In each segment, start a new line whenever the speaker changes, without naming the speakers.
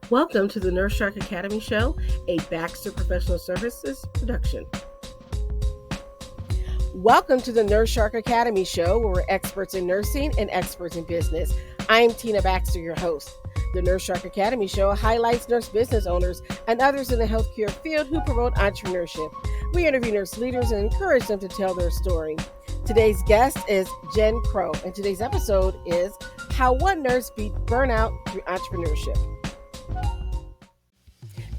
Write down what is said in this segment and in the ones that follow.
Welcome to the Nurse Shark Academy Show, a Baxter Professional Services production. Welcome to the Nurse Shark Academy Show, where we're experts in nursing and experts in business. I'm Tina Baxter, your host. The Nurse Shark Academy Show highlights nurse business owners and others in the healthcare field who promote entrepreneurship. We interview nurse leaders and encourage them to tell their story. Today's guest is Jen Crow, and today's episode is How One Nurse Beat Burnout Through Entrepreneurship.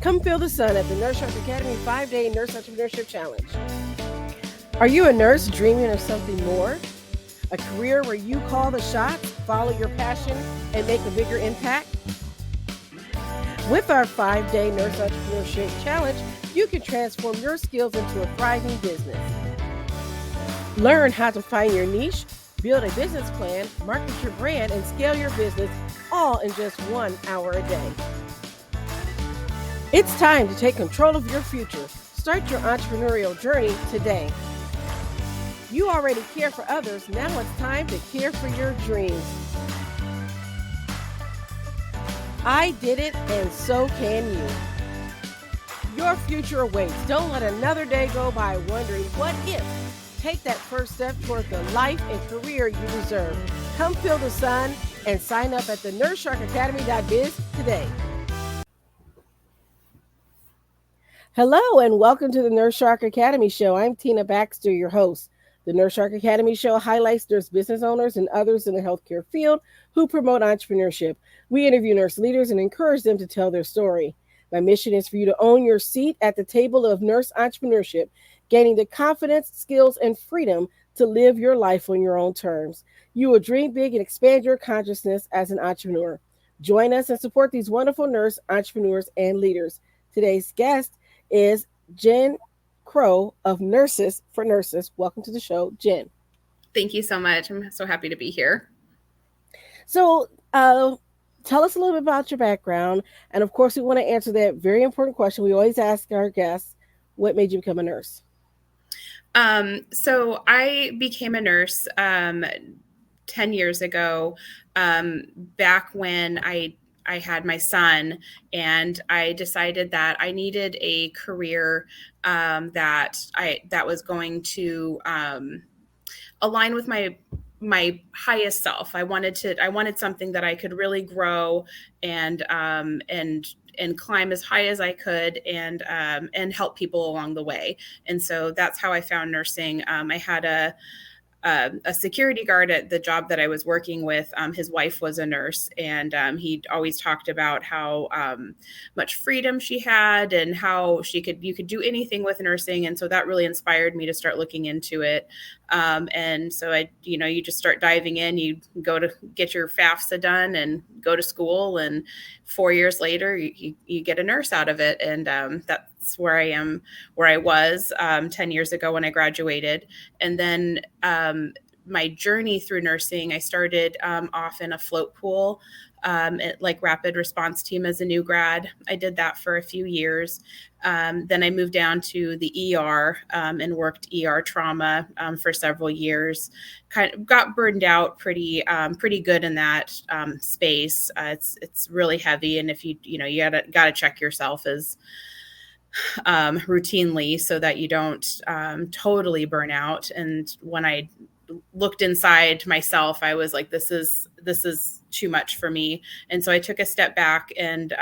Come feel the sun at the Nurse Shark Academy 5-Day Nurse Entrepreneurship Challenge. Are you a nurse dreaming of something more? A career where you call the shots, follow your passion, and make a bigger impact? With our 5-Day Nurse Entrepreneurship Challenge, you can transform your skills into a thriving business. Learn how to find your niche, build a business plan, market your brand, and scale your business all in just 1 hour a day. It's time to take control of your future. Start your entrepreneurial journey today. You already care for others. Now it's time to care for your dreams. I did it, and so can you. Your future awaits. Don't let another day go by wondering what if. Take that first step toward the life and career you deserve. Come feel the sun and sign up at the nursesharkacademy.biz today. Hello and welcome to the Nurse Shark Academy Show. I'm Tina Baxter, your host. The Nurse Shark Academy Show highlights nurse business owners and others in the healthcare field who promote entrepreneurship. We interview nurse leaders and encourage them to tell their story. My mission is for you to own your seat at the table of nurse entrepreneurship, gaining the confidence, skills, and freedom to live your life on your own terms. You will dream big and expand your consciousness as an entrepreneur. Join us and support these wonderful nurse entrepreneurs and leaders. Today's guest is Jen Crow of Nurses for Nurses. Welcome to the show, Jen.
Thank you so much. I'm so happy to be here.
So tell us a little bit about your background. And of course, we want to answer that very important question we always ask our guests: what made you become a nurse?
So I became a nurse 10 years ago, back when I had my son, and I decided that I needed a career that was going to align with my highest self. I wanted something that I could really grow and climb as high as I could and help people along the way. And so that's how I found nursing. I had a security guard at the job that I was working with. His wife was a nurse, and he always talked about how much freedom she had and how you could do anything with nursing. And so that really inspired me to start looking into it. And so you just start diving in, you go to get your FAFSA done and go to school, and 4 years later you get a nurse out of it. And that's where I was 10 years ago when I graduated. And then my journey through nursing, I started off in a float pool, like rapid response team as a new grad. I did that for a few years. Then I moved down to the ER and worked ER trauma for several years. Kind of got burned out pretty good in that space. It's really heavy, and if you gotta check yourself as routinely so that you don't totally burn out. And when I looked inside myself, I was like, this is too much for me. And so I took a step back and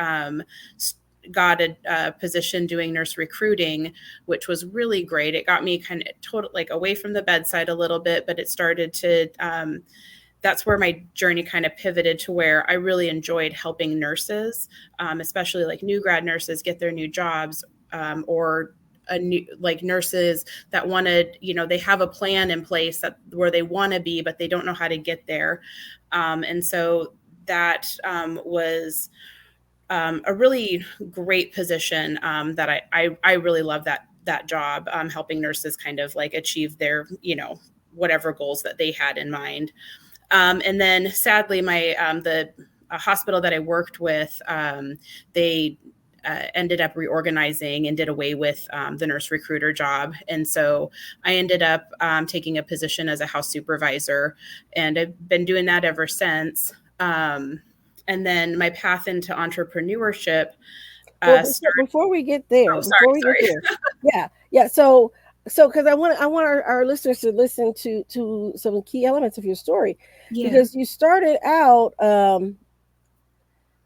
got a position doing nurse recruiting, which was really great. It got me kind of away from the bedside a little bit, but it started to that's where my journey kind of pivoted to where I really enjoyed helping nurses, especially like new grad nurses get their new jobs, or nurses that wanted, they have a plan in place where they want to be, but they don't know how to get there. And so that was a really great position that I really love that job, helping nurses kind of like achieve their, whatever goals that they had in mind. And then sadly, the hospital that I worked with, they ended up reorganizing and did away with the nurse recruiter job. And so I ended up taking a position as a house supervisor, and I've been doing that ever since. And then my path into entrepreneurship
Well,
started.
before we get
Oh,
there,
sorry, sorry.
yeah, yeah. So because I want our listeners to listen to some key elements of your story,
Yeah.
because you started out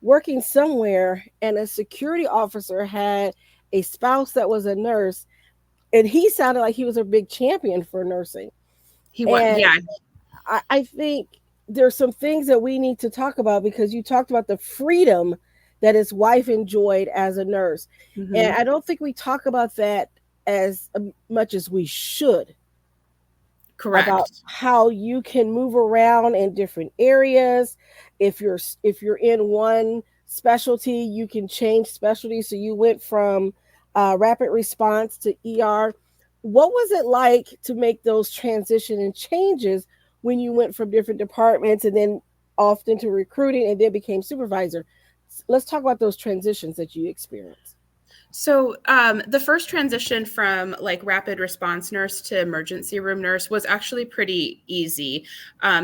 working somewhere, and a security officer had a spouse that was a nurse, and he sounded like he was a big champion for nursing.
He went,
And
yeah.
I think there's some things that we need to talk about, because you talked about the freedom that his wife enjoyed as a nurse. And
Hmm.
I don't think we talk about that as much as we should, about
Correct.
how you can move around in different areas. If you're in one specialty, you can change specialty. So you went from rapid response to ER. What was it like to make those transition and changes when you went from different departments and then off into recruiting and then became supervisor? Let's talk about those transitions that you experienced.
So, the first transition from like rapid response nurse to emergency room nurse was actually pretty easy,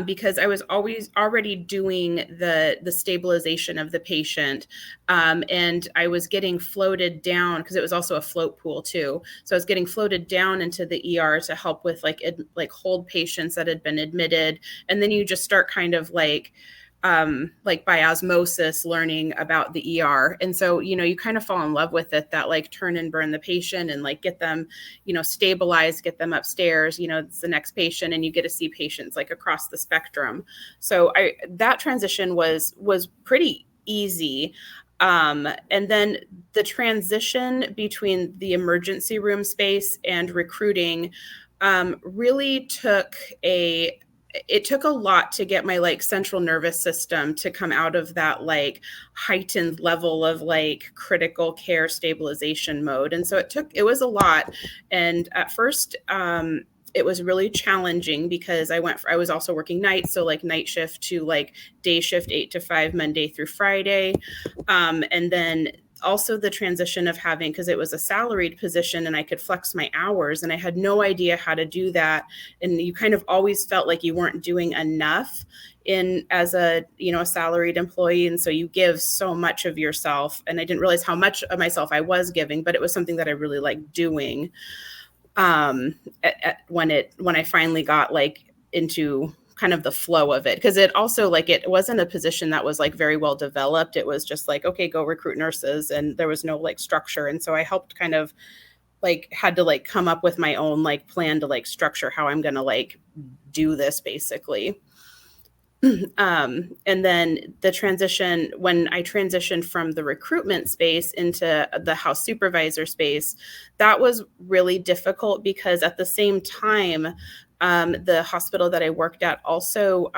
because I was always already doing the stabilization of the patient, and I was getting floated down because it was also a float pool too. So I was getting floated down into the ER to help with like hold patients that had been admitted, and then you just start kind of like by osmosis learning about the ER. And so, you kind of fall in love with it, that like turn and burn the patient and like get them, stabilized, get them upstairs, it's the next patient, and you get to see patients like across the spectrum. So that transition was pretty easy. And then the transition between the emergency room space and recruiting really took a lot to get my like central nervous system to come out of that like heightened level of like critical care stabilization mode. And so it was a lot. And at first, it was really challenging because I was also working nights, so like night shift to like day shift 8 to 5 Monday through Friday, and then also the transition of having, because it was a salaried position and I could flex my hours, and I had no idea how to do that. And you kind of always felt like you weren't doing enough in as a salaried employee, and so you give so much of yourself, and I didn't realize how much of myself I was giving, but it was something that I really liked doing. When I finally got like into kind of the flow of it, because it also like it wasn't a position that was like very well developed. It was just like, okay, go recruit nurses, and there was no like structure. And so I helped kind of like had to like come up with my own like plan to like structure how I'm gonna like do this basically. And then the transition, when I transitioned from the recruitment space into the house supervisor space, that was really difficult because at the same time, the hospital that I worked at also,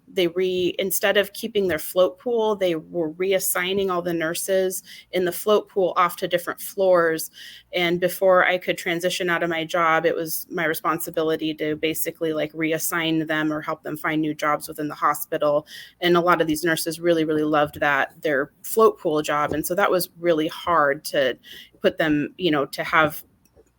instead of keeping their float pool, they were reassigning all the nurses in the float pool off to different floors. And before I could transition out of my job, it was my responsibility to basically like reassign them or help them find new jobs within the hospital. And a lot of these nurses really, really loved their float pool job. And so that was really hard to put them, to have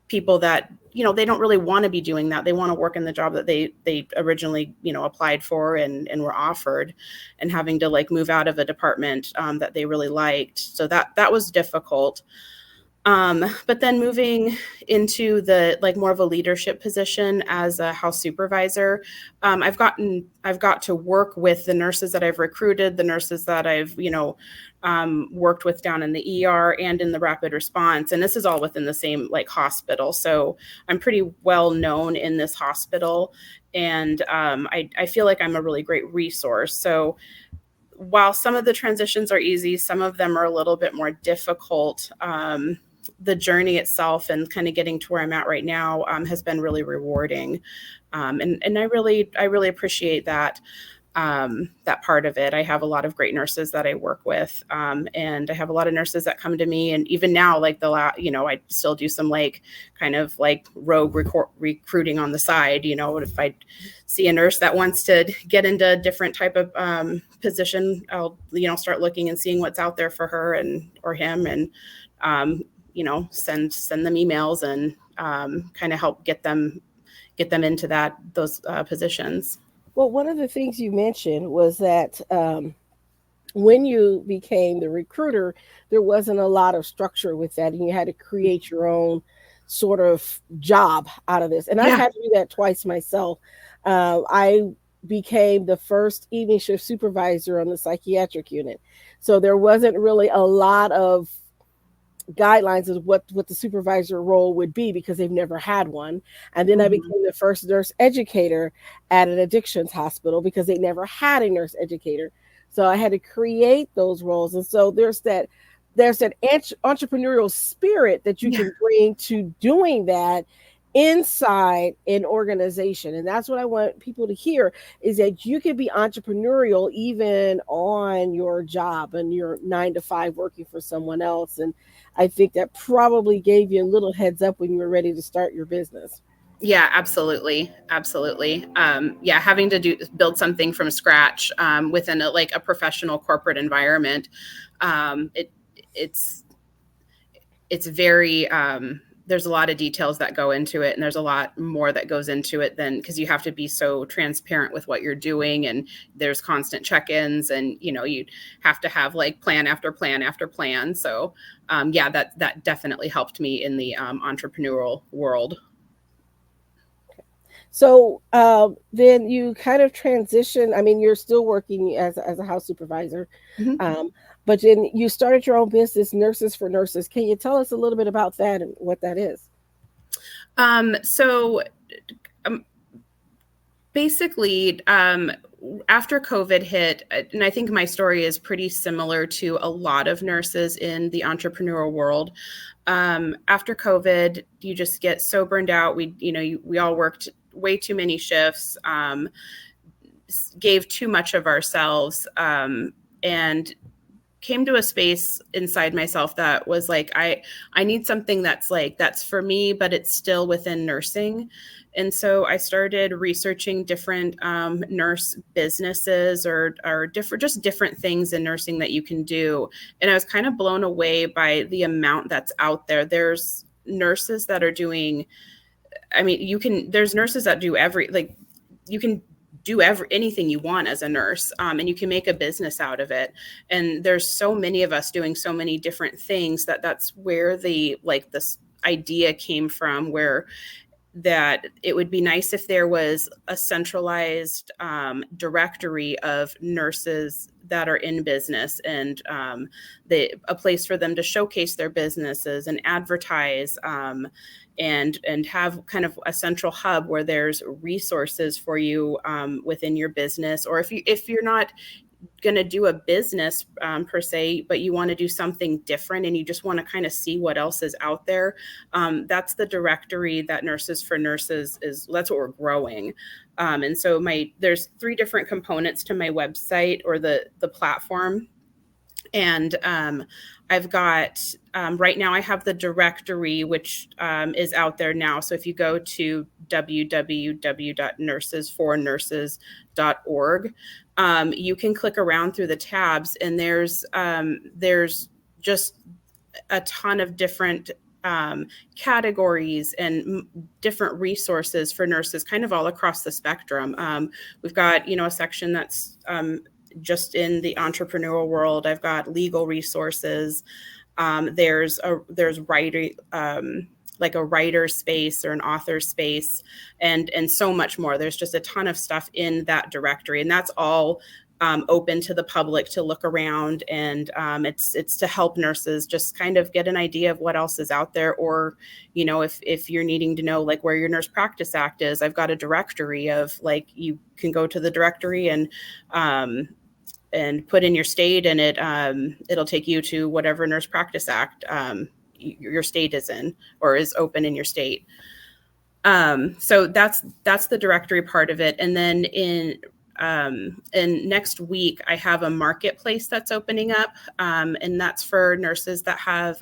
people that they don't really want to be doing that. They want to work in the job that they originally applied for and were offered, and having to like move out of a department that they really liked. So that was difficult. But then moving into the like more of a leadership position as a house supervisor, I've got to work with the nurses that I've recruited, the nurses that I've worked with down in the ER and in the rapid response, and this is all within the same like hospital. So I'm pretty well known in this hospital, and I feel like I'm a really great resource. So while some of the transitions are easy, some of them are a little bit more difficult. The journey itself and kind of getting to where I'm at right now has been really rewarding, and I really appreciate that part of it. I have a lot of great nurses that I work with, and I have a lot of nurses that come to me, and even now, like I still do some like kind of like rogue recruiting on the side. If I see a nurse that wants to get into a different type of position, I'll start looking and seeing what's out there for her and or him, and send them emails and kind of help get them into those positions.
Well, one of the things you mentioned was that when you became the recruiter, there wasn't a lot of structure with that, and you had to create your own sort of job out of this. And I've
Yeah.
had to do that twice myself. I became the first evening shift supervisor on the psychiatric unit, so there wasn't really a lot of guidelines of what the supervisor role would be because they've never had one. And then I
Mhm.
became the first nurse educator at an addictions hospital because they never had a nurse educator. So I had to create those roles. And so there's that entrepreneurial spirit that you
Yeah.
can bring to doing that inside an organization. And that's what I want people to hear, is that you can be entrepreneurial even on your job and your 9 to 5 working for someone else. And I think that probably gave you a little heads up when you were ready to start your business.
Yeah, absolutely, absolutely. Yeah, having to build something from scratch within a professional corporate environment, it it's it's very there's a lot of details that go into it, and there's a lot more that goes into it than, because you have to be so transparent with what you're doing, and there's constant check-ins, and you have to have like plan after plan after plan. So yeah, that definitely helped me in the entrepreneurial world.
So then you kind of transition. I mean, you're still working as a house supervisor,
Mhm.
um, but then you started your own business, Nurses for Nurses. Can you tell us a little bit about that and what that is?
So um, basically, after COVID hit, and I think my story is pretty similar to a lot of nurses in the entrepreneurial world. After COVID, you just get so burned out. We all worked way too many shifts, gave too much of ourselves, and came to a space inside myself that was like, I need something that's for me, but it's still within nursing. And so I started researching different nurse businesses, or different things in nursing that you can do. And I was kind of blown away by the amount that's out there. There's nurses that are doing, I mean, there's nurses that do you can do anything you want as a nurse, and you can make a business out of it. And there's so many of us doing so many different things that's where this idea came from, where that it would be nice if there was a centralized directory of nurses that are in business, and a place for them to showcase their businesses and advertise, and have kind of a central hub where there's resources for you within your business. Or if you're not going to do a business per se, but you want to do something different and you just want to kind of see what else is out there, that's the directory that Nurses for Nurses is. That's what we're growing. And so there's 3 different components to my website, or the platform. And I've got right now I have the directory, which is out there now. So if you go to www.nursesfornurses.org, you can click around through the tabs, and there's just a ton of different categories and different resources for nurses, kind of all across the spectrum. We've got a section that's just in the entrepreneurial world. I've got legal resources. There's writing, like a writer space or an author space, and so much more. There's just a ton of stuff in that directory, and that's all open to the public to look around. And it's to help nurses just kind of get an idea of what else is out there. Or if you're needing to know like where your Nurse Practice Act is, I've got a directory of, like, you can go to the directory and put in your state, and it'll take you to whatever Nurse Practice Act your state is in, or is open in your state. So that's the directory part of it. And then in next week, I have a marketplace that's opening up, and that's for nurses that have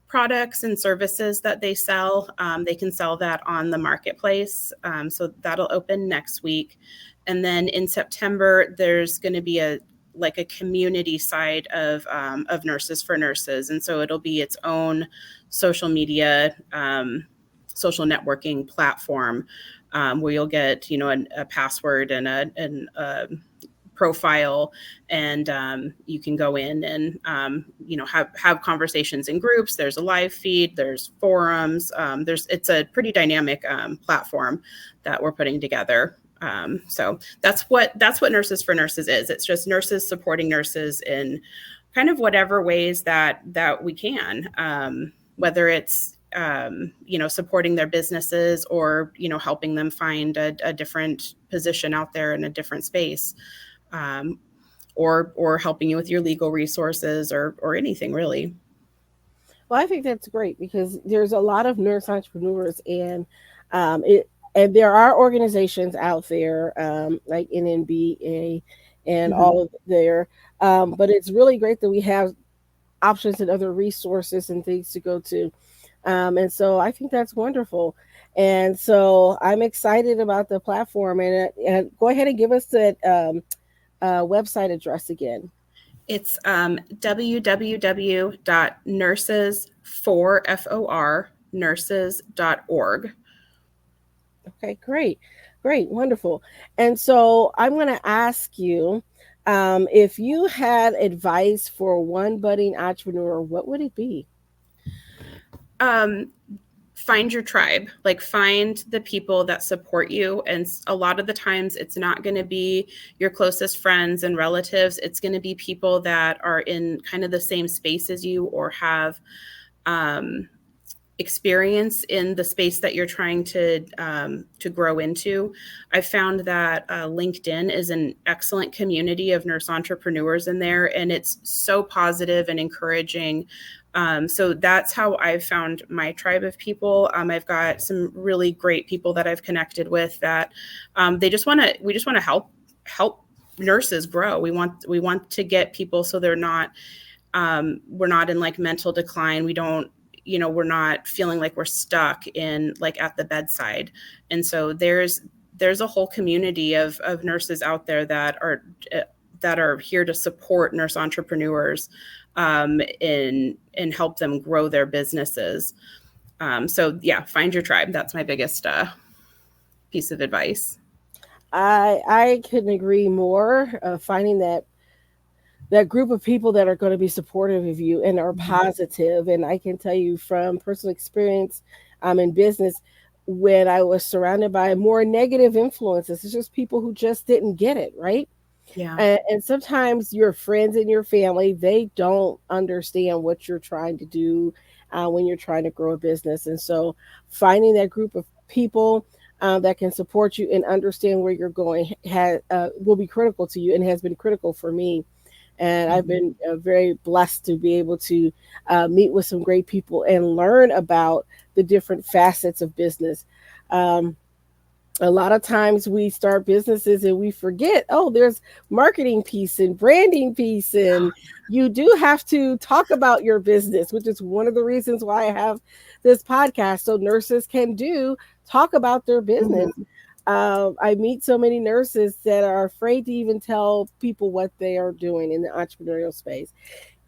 products and services that they sell. They can sell that on the marketplace. So that'll open next week. And then in September, there's going to be a community side of Nurses for Nurses, and so it'll be its own social media, social networking platform, where you'll get a password and a profile, and you can go in and have conversations in groups. There's a live feed, there's forums, it's a pretty dynamic platform that we're putting together. So that's what Nurses for Nurses is. It's just nurses supporting nurses in kind of whatever ways that we can, whether it's supporting their businesses, or helping them find a different position out there in a different space, or helping you with your legal resources, or anything really.
Well, I think that's great because there's a lot of nurse entrepreneurs, and it and there are organizations out there like NNBA and
Mm-hmm.
all of there. But it's really great that we have options and other resources and things to go to. And so I think that's wonderful. And so I'm excited about the platform. And go ahead and give us that website address again.
It's www.nurses4nurses.org.
Okay, great, great, wonderful. And so I'm going to ask you, if you had advice for one budding entrepreneur, what would it be?
Um, Find your tribe, like find the people that support you. And a lot of the times it's not going to be your closest friends and relatives. It's going to be people that are in kind of the same space as you, or have um, experience in the space that you're trying to grow into. I found that LinkedIn is an excellent community of nurse entrepreneurs in there, and it's so positive and encouraging. So that's how I've found my tribe of people. I've got some really great people that I've connected with that we just want to help nurses grow. We want to get people so they're not we're not in like mental decline. We don't, we're not feeling like we're stuck in like at the bedside. And so there's a whole community of nurses out there that are here to support nurse entrepreneurs, and help them grow their businesses. So yeah, find your tribe. That's my biggest piece of advice.
I couldn't agree more. Finding that group of people that are going to be supportive of you and are positive. And I can tell you from personal experience, in business, when I was surrounded by more negative influences, it's just people who just didn't get it, right?
Yeah.
And sometimes your friends and your family, they don't understand what you're trying to do when you're trying to grow a business. And so finding that group of people that can support you and understand where you're going will be critical to you, and has been critical for me. And I've
Mhm.
been very blessed to be able to meet with some great people and learn about the different facets of business. Um, a lot of times we start businesses and we forget, oh, there's marketing piece and branding piece, and you do have to talk about your business, which is one of the reasons why I have this podcast, so nurses can do talk about their business.
Mhm.
I meet so many nurses that are afraid to even tell people what they are doing in the entrepreneurial space,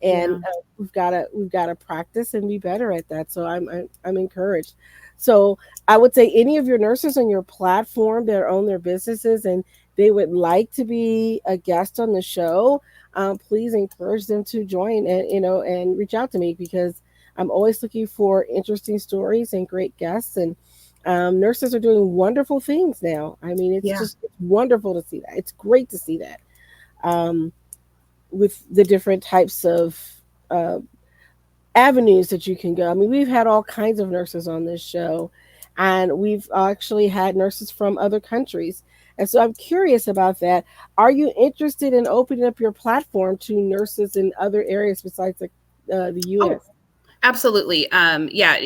and
Yeah.
we've got to practice and be better at that. So I'm encouraged. So I would say any of your nurses on your platform that own their businesses and they would like to be a guest on the show, please encourage them to join, and and reach out to me, because I'm always looking for interesting stories and great guests. And nurses are doing wonderful things now. I mean, it's
Yeah.
just it's wonderful to see that. It's great to see that. Um, with the different types of uh, avenues that you can go. I mean, we've had all kinds of nurses on this show, and we've actually had nurses from other countries. And so I'm curious about that. Are you interested in opening up your platform to nurses in other areas besides the
Oh,
U.S.?
absolutely. Yeah.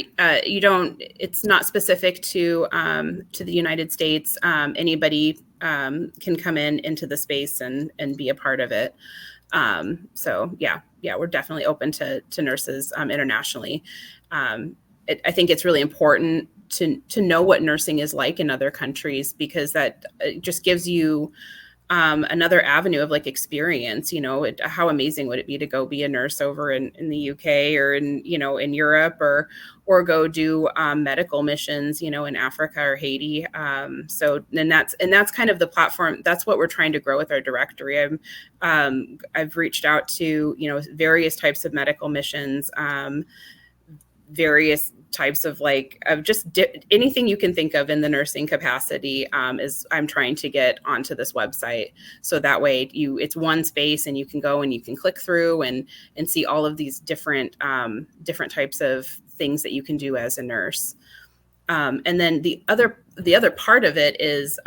You don't. It's not specific to the United States. Anybody can come into the space and be a part of it. So yeah, we're definitely open to nurses internationally. I think it's really important to know what nursing is like in other countries, because that just gives you another avenue of like experience. How amazing would it be to go be a nurse over in the UK or in Europe, or go do medical missions, in Africa or Haiti. So and that's kind of the platform. That's what we're trying to grow with our directory. I've reached out to various types of medical missions, various types of anything you can think of in the nursing capacity, is I'm trying to get onto this website, so that way it's one space and you can go and you can click through and see all of these different types of things that you can do as a nurse. And then the other part of it is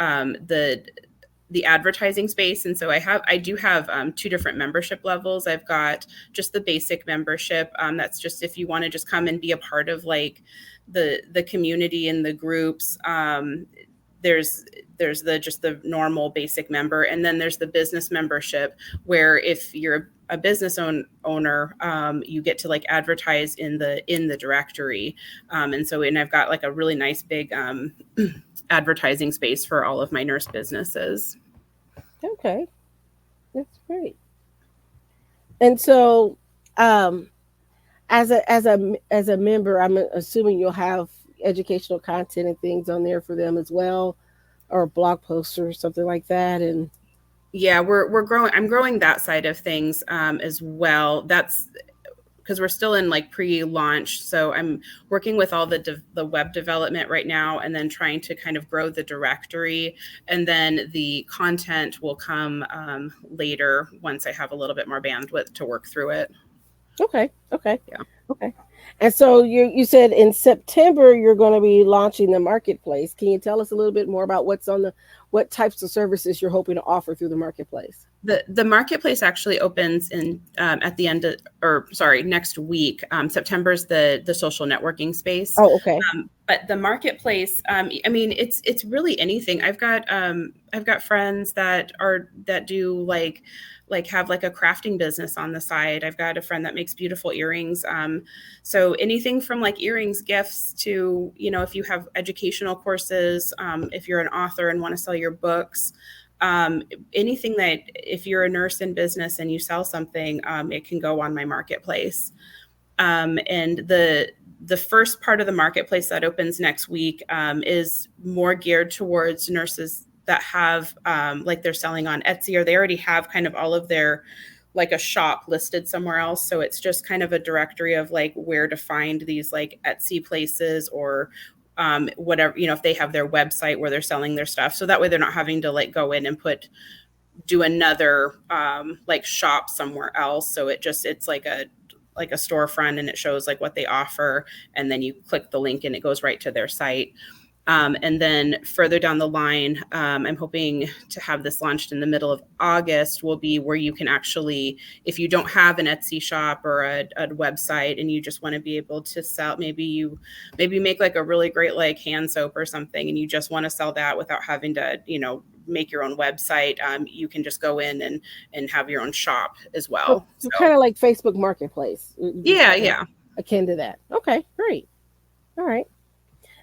the advertising space. And so I do have two different membership levels. I've got just the basic membership. That's just if you want to just come and be a part of like the community and the groups. There's the normal basic member, and then there's the business membership, where if you're a business owner, you get to like advertise in the directory. And I've got like a really nice big advertising space for all of my nurse businesses.
Okay, that's great. And so, as a member, I'm assuming you'll have educational content and things on there for them as well, or blog posts or something like that. And
yeah, we're growing. I'm growing that side of things as well. That's because we're still in like pre-launch. So I'm working with all the web development right now, and then trying to kind of grow the directory. And then the content will come later once I have a little bit more bandwidth to work through it.
okay, okay,
Yeah.
okay. And so you said in September you're going to be launching the marketplace. Can you tell us a little bit more about what types of services you're hoping to offer through the marketplace?
The marketplace actually opens in at the end of, or sorry, next week. September's the social networking space.
Oh, okay.
But the marketplace, I mean, it's really anything. I've got friends that do like have like a crafting business on the side. I've got a friend that makes beautiful earrings. So anything from like earrings, gifts to, if you have educational courses, if you're an author and want to sell your books, anything that if you're a nurse in business and you sell something, it can go on my marketplace. And the first part of the marketplace that opens next week is more geared towards nurses that have like they're selling on Etsy, or they already have kind of all of their like a shop listed somewhere else. So it's just kind of a directory of like where to find these like Etsy places, or whatever, if they have their website where they're selling their stuff. So that way they're not having to like go in and do another like shop somewhere else. So it's like a storefront, and it shows like what they offer, and then you click the link and it goes right to their site. And then further down the line, I'm hoping to have this launched in the middle of August, will be where you can actually, if you don't have an Etsy shop or a website and you just want to be able to sell, maybe make like a really great like hand soap or something, and you just want to sell that without having to, make your own website. You can just go in and have your own shop as well.
So kind of like Facebook Marketplace.
Yeah.
Akin to that. Okay, great. All right.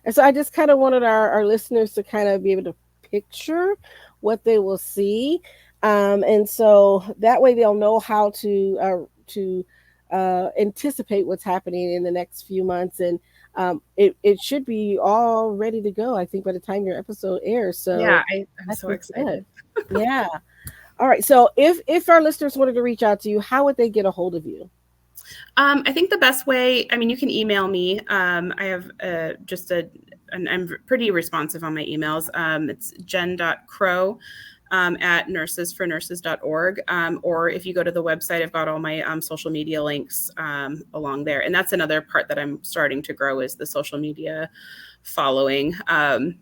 And so I just kind of wanted our listeners to kind of be able to picture what they will see. And so that way they'll know how to anticipate what's happening in the next few months. And it should be all ready to go, I think, by the time your episode airs. So
yeah, I'm so excited.
Yeah. All right. So if our listeners wanted to reach out to you, how would they get a hold of you?
I think the best way, I mean, you can email me. I have and I'm pretty responsive on my emails. It's jen.crow at nursesfornurses.org. Or if you go to the website, I've got all my social media links along there. And that's another part that I'm starting to grow, is the social media following. I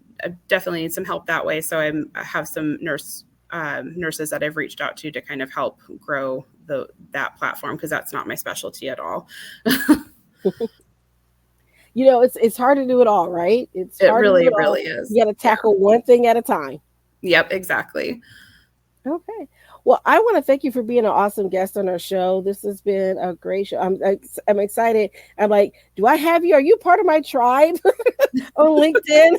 definitely need some help that way. So I have some nurses that I've reached out to kind of help grow that platform, because that's not my specialty at all.
It's hard to do it all, right?
It really is.
You got to tackle one thing at a time.
Yep, exactly.
Okay. Well, I want to thank you for being an awesome guest on our show. This has been a great show. I'm excited. I'm like, do I have you? Are you part of my tribe on LinkedIn?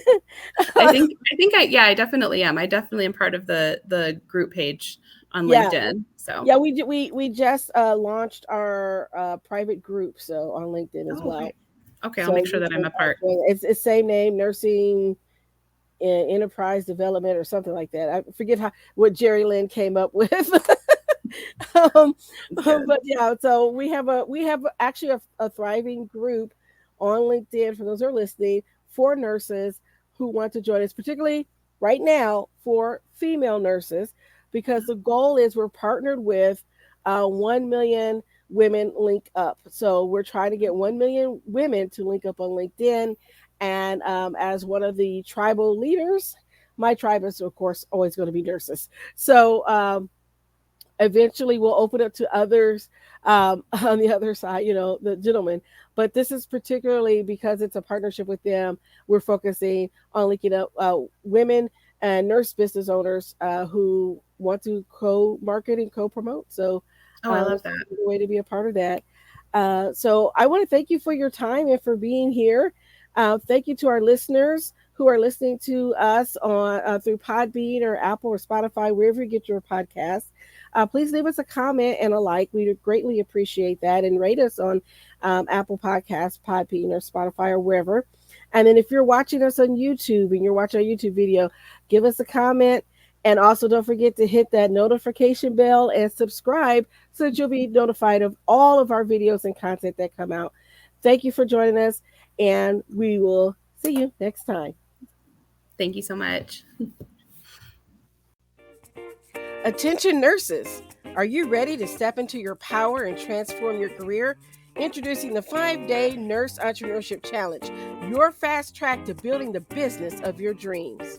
I definitely am. I definitely am part of the group page on
Yeah.
LinkedIn. So,
Yeah, we just launched our private group so on LinkedIn as
oh,
well.
okay. Okay, I'll
So
make sure
you
that
can
I'm a part.
it's same name, nursing enterprise development or something like that. I forget how what Jerry Lynn came up with. um,
Sounds good.
but yeah, so we have actually a thriving group on LinkedIn for those who are listening for nurses who want to join us, particularly right now for female nurses, because the goal is we're partnered with 1 million women link up. So we're trying to get 1 million women to link up on LinkedIn. And as one of the tribal leaders, my tribe is, of course, always going to be nurses. So eventually we'll open it to others on the other side, the gentlemen. But this is particularly because it's a partnership with them. We're focusing on linking up women and nurse business owners who want to co-market and co-promote. So
Oh, I love
this
that.
is a way to be a part of that. So I want to thank you for your time and for being here. Thank you to our listeners who are listening to us on through Podbean or Apple or Spotify, wherever you get your podcasts. Please leave us a comment and a like. We would greatly appreciate that, and rate us on Apple Podcasts, Podbean, or Spotify, or wherever. And then if you're watching us on YouTube and you're watching our YouTube video, give us a comment. And also don't forget to hit that notification bell and subscribe so that you'll be notified of all of our videos and content that come out. Thank you for joining us, and we will see you next time.
Thank you so much.
Attention nurses, are you ready to step into your power and transform your career? Introducing the 5-day Nurse Entrepreneurship Challenge, your fast track to building the business of your dreams.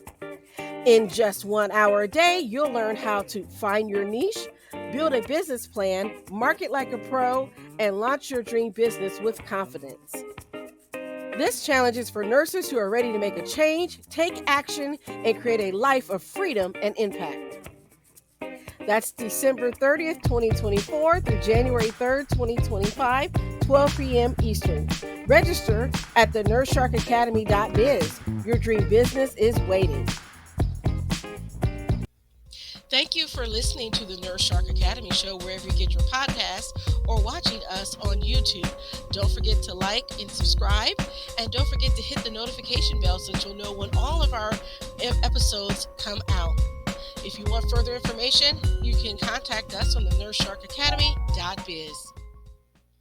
In just 1 hour a day, you'll learn how to find your niche, build a business plan, market like a pro, and launch your dream business with confidence. This challenge is for nurses who are ready to make a change, take action, and create a life of freedom and impact. That's December 30th, 2024 through January 3rd, 2025, 12 p.m. Eastern. Register at the nursesharkacademy.biz. Your dream business is waiting. Thank you for listening to the Nurse Shark Academy show wherever you get your podcasts or watching us on YouTube. Don't forget to like and subscribe, and don't forget to hit the notification bell so that you'll know when all of our episodes come out. If you want further information, you can contact us on the nursesharkacademy.biz.